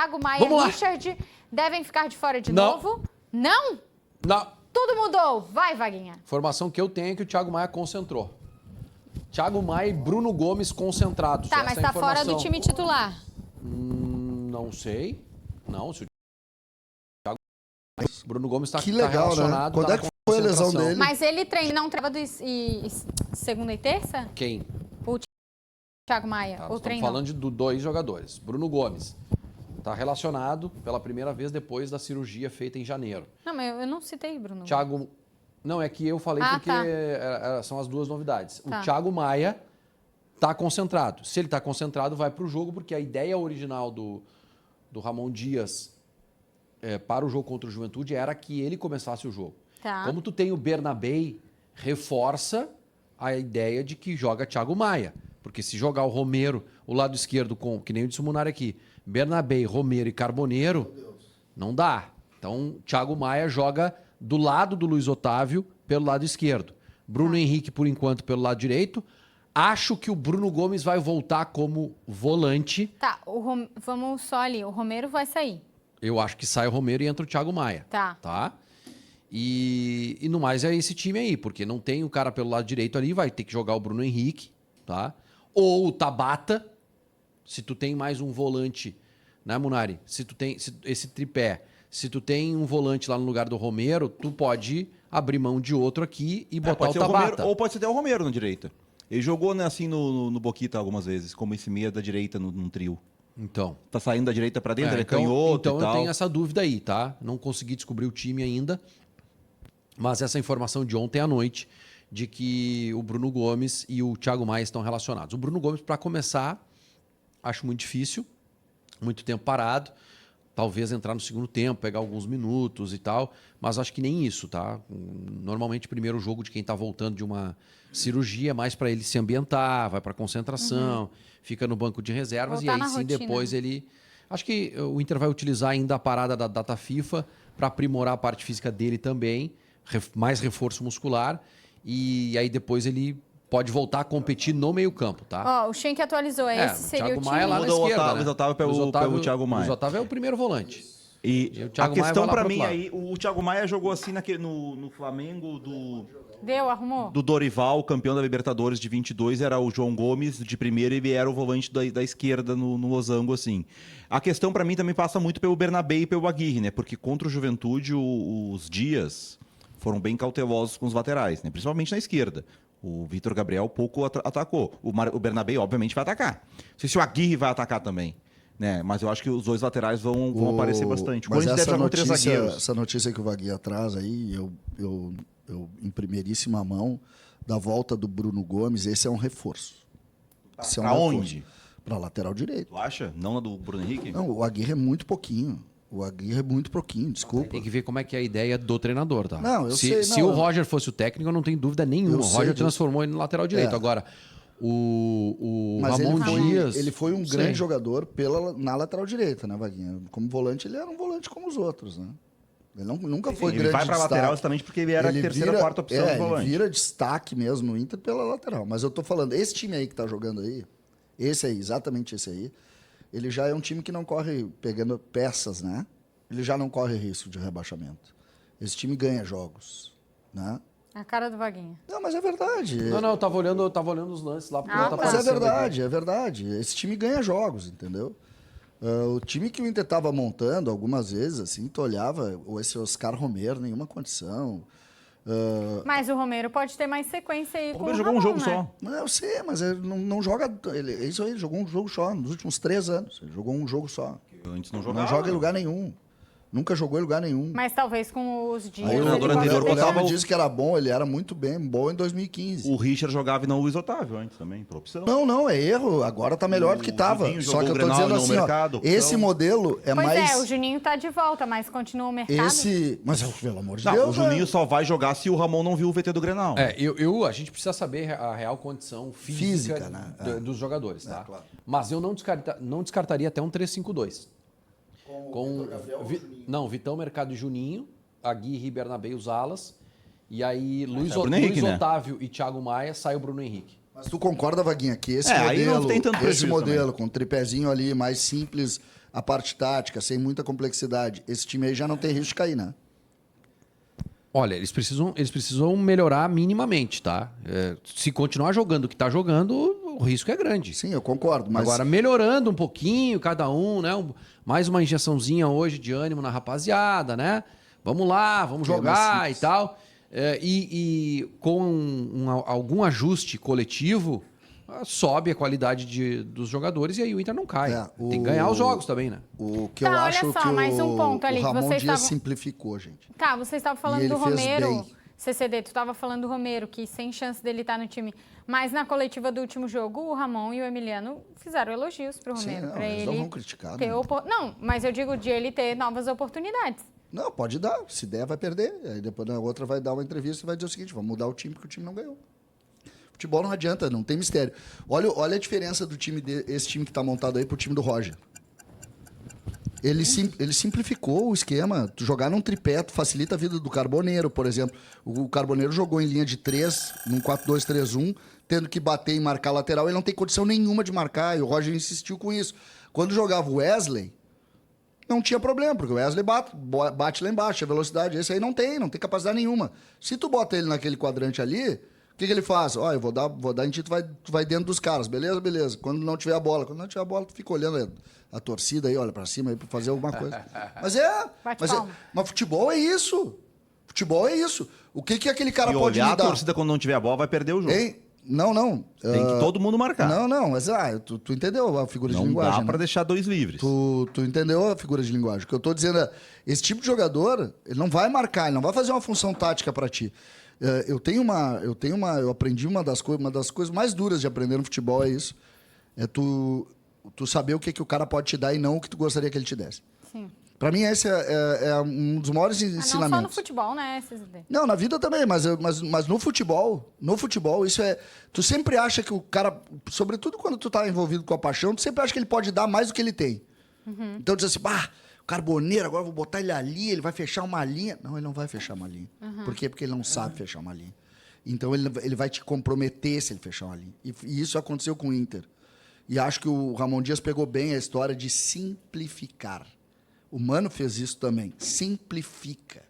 Thiago Maia e Richard devem ficar de fora de novo? Não? Não. Tudo mudou. Vai, Vaguinha. Informação que eu tenho é que o Thiago Maia concentrou. Thiago Maia e Bruno Gomes concentrados. Tá, mas tá fora do time titular. Não sei. Não, se o Thiago Bruno Gomes está Que legal, relacionado. Né? Quando é que foi a lesão dele? Mas ele não treina segunda e terça? Quem? O Thiago Maia. Tá, ou estamos treinou? falando de dois jogadores. Bruno Gomes está relacionado pela primeira vez depois da cirurgia feita em janeiro. Não, mas eu não citei Bruno. Thiago... Não, é que eu falei porque são as duas novidades. Tá. O Thiago Maia está concentrado. Se ele está concentrado, vai para o jogo, porque a ideia original do Ramon Dias para o jogo contra o Juventude era que ele começasse o jogo. Tá. Como tu tem o Bernabé, reforça a ideia de que joga Thiago Maia. Porque se jogar o Romero, o lado esquerdo, que nem eu disse o Munari aqui, Bernabé, Romero e Carboneiro, não dá. Então, Thiago Maia joga do lado do Luiz Otávio, pelo lado esquerdo. Bruno Henrique, por enquanto, pelo lado direito. Acho que o Bruno Gomes vai voltar como volante. Tá, vamos só ali. O Romero vai sair. Eu acho que sai o Romero e entra o Thiago Maia. Tá? E no mais é esse time aí, porque não tem o cara pelo lado direito ali, vai ter que jogar o Bruno Henrique, tá? Ou o Tabata, se tu tem mais um volante, né, Munari? Se tu tem esse tripé, se tu tem um volante lá no lugar do Romero, tu pode abrir mão de outro aqui e botar o Tabata. Ou pode ser até o Romero na direita. Ele jogou, né, assim no Boquita algumas vezes, como esse meia da direita num trio. Então. Tá saindo da direita pra dentro, ele é canhoto e tal. Então eu tenho essa dúvida aí, tá? Não consegui descobrir o time ainda, mas essa informação de ontem à noite de que o Bruno Gomes e o Thiago Maia estão relacionados. O Bruno Gomes, para começar, acho muito difícil, muito tempo parado. Talvez entrar no segundo tempo, pegar alguns minutos e tal, mas acho que nem isso, tá? Normalmente, primeiro jogo de quem tá voltando de uma cirurgia, mais para ele se ambientar, vai para concentração, fica no banco de reservas voltar e aí sim rotina, depois ele... Acho que o Inter vai utilizar ainda a parada da data FIFA para aprimorar a parte física dele também, mais reforço muscular, e aí depois ele pode voltar a competir no meio-campo, tá? Ó, o Schenck atualizou. Esse seria Thiago o time. Maia lá na esquerda, né? O Otávio pelo Thiago Maia. O Otávio é o primeiro volante. E o Thiago a questão Maia vai lá pra pro mim outro lado. aí, o Thiago Maia jogou assim no Flamengo Arrumou? do Dorival, campeão da Libertadores de 22, era o João Gomes de primeira e ele era o volante da esquerda no losango, assim. A questão pra mim também passa muito pelo Bernabé e pelo Aguirre, né? Porque contra o Juventude, os Dias foram bem cautelosos com os laterais, né? Principalmente na esquerda. O Vitor Gabriel pouco atacou. O Bernabé, obviamente, vai atacar. Não sei se o Aguirre vai atacar também, né? Mas eu acho que os dois laterais vão aparecer bastante. Mas Corinthians essa notícia que o Vaguinha traz aí, eu em primeiríssima mão, da volta do Bruno Gomes, esse é um reforço. Pra onde? Pra lateral direito. Tu acha? Não na do Bruno Henrique? Não, o Aguirre é muito pouquinho. desculpa. Tem que ver como é que é a ideia do treinador, tá? Não, eu sei. Se o Roger fosse o técnico, eu não tenho dúvida nenhuma. O Roger transformou ele no lateral direito. Agora, o Ramon Dias... Ele foi um grande jogador na lateral direita, né, Vaguinha? Como volante, ele era um volante como os outros, né? Ele nunca foi grande. Ele vai pra lateral justamente porque ele era a terceira, quarta opção do volante. Ele vira destaque mesmo no Inter pela lateral. Mas eu tô falando, esse time aí que tá jogando aí, esse aí, exatamente esse aí, ele já é um time que não corre pegando peças, né? Ele já não corre risco de rebaixamento. Esse time ganha jogos, né? A cara do Vaguinha. Não, mas é verdade. Não, eu tava olhando os lances lá. Porque não tá Mas é aparecendo verdade, é verdade. Esse time ganha jogos, entendeu? O time que o Inter tava montando, algumas vezes, assim, tu olhava, esse Oscar Romero, nenhuma condição. Mas o Romero pode ter mais sequência aí com o Ramon, jogou um jogo né? só. Não, eu sei, mas ele não joga... Isso aí, ele jogou um jogo só, nos últimos 3 anos. Ele jogou um jogo só. Antes não jogava. Não joga em lugar nenhum. Nunca jogou em lugar nenhum. Mas talvez com os dias... Aí o treinador anterior botava disse que era bom, ele era muito bom em 2015. O Richard jogava e não o Luiz Otávio antes também, por opção. Não, é erro. Agora tá melhor do que tava. Juninho Só que eu tô jogou dizendo Grenal assim, no mercado, esse modelo é Pois mais... o Juninho tá de volta, mas continua o mercado. Mas, pelo amor de Não, Deus... o Juninho só vai jogar se o Ramon não viu o VT do Grenal. A gente precisa saber a real condição física né? dos jogadores, tá? Claro. Mas eu não descartaria até um 3-5-2. Com Vitão, Mercado e Juninho, Aguirre, Bernabé, os alas. E aí Luiz Henrique, né? Otávio e Thiago Maia, sai o Bruno Henrique. Mas tu concorda, Vaguinha, que esse aí modelo, não tem tanto esse prejuízo modelo com tripézinho ali, mais simples, a parte tática, sem muita complexidade, esse time aí já não tem risco de cair, né? Olha, eles precisam melhorar minimamente, tá? Se continuar jogando o que tá jogando, o risco é grande. Sim, eu concordo, mas... Agora, melhorando um pouquinho, cada um, né? Mais uma injeçãozinha hoje de ânimo na rapaziada, né? Vamos lá, vamos jogar e tal. E com algum ajuste coletivo, sobe a qualidade dos jogadores e aí o Inter não cai. Tem que ganhar os jogos também, né? O que Tá, eu olha acho só, que mais um ponto ali o que Ramon vocês Dias estavam- simplificou, gente. Tá, você estava falando E ele do fez Romero. bem. CCD, tu estava falando do Romero, que sem chance dele estar no time. Mas na coletiva do último jogo, o Ramon e o Emiliano fizeram elogios pro Sim, Romero. não, pra eles ele não vão criticar, ter né? Não, mas eu digo de ele ter novas oportunidades. Não, pode dar. Se der, vai perder. Aí depois na outra vai dar uma entrevista e vai dizer o seguinte, vamos mudar o time porque o time não ganhou. Futebol não adianta, não tem mistério. Olha a diferença do time esse time que está montado aí pro time do Roger. Ele simplificou o esquema. Tu jogar num tripé, tu facilita a vida do Carboneiro, por exemplo. O Carboneiro jogou em linha de 3, num 4-2-3-1, tendo que bater e marcar lateral. Ele não tem condição nenhuma de marcar, e o Roger insistiu com isso. Quando jogava o Wesley, não tinha problema, porque o Wesley bate lá embaixo, a velocidade. Esse aí não tem capacidade nenhuma. Se tu bota ele naquele quadrante ali, o que ele faz? Ó, eu vou dar em ti, tu vai dentro dos caras. Beleza, beleza. Quando não tiver a bola, tu fica olhando a torcida aí, olha pra cima aí pra fazer alguma coisa. Mas futebol é isso. Futebol é isso. O que aquele cara E pode olhar me a dar? torcida quando não tiver a bola vai perder o jogo. Hein? Não. Tem que todo mundo marcar. Não, mas tu entendeu a figura de Não linguagem, dá pra né? deixar dois livres. Tu entendeu a figura de linguagem? O que eu tô dizendo é, esse tipo de jogador, ele não vai marcar, ele não vai fazer uma função tática pra ti. Eu aprendi uma das coisas mais duras de aprender no futebol é isso. É tu saber o que o cara pode te dar e não o que tu gostaria que ele te desse. Sim. Pra mim, esse é um dos maiores Mas ensinamentos. não só no futebol, né, CCD? Não, na vida também, mas no futebol, isso é... Tu sempre acha que o cara, sobretudo quando tu tá envolvido com a paixão, tu sempre acha que ele pode dar mais do que ele tem. Então tu diz assim, o Carboneiro, agora eu vou botar ele ali, ele vai fechar uma linha. Não, ele não vai fechar uma linha. Por quê? Porque ele não sabe fechar uma linha. Então ele vai te comprometer se ele fechar uma linha. E isso aconteceu com o Inter. E acho que o Ramon Dias pegou bem a história de simplificar. O Mano fez isso também. Simplifica.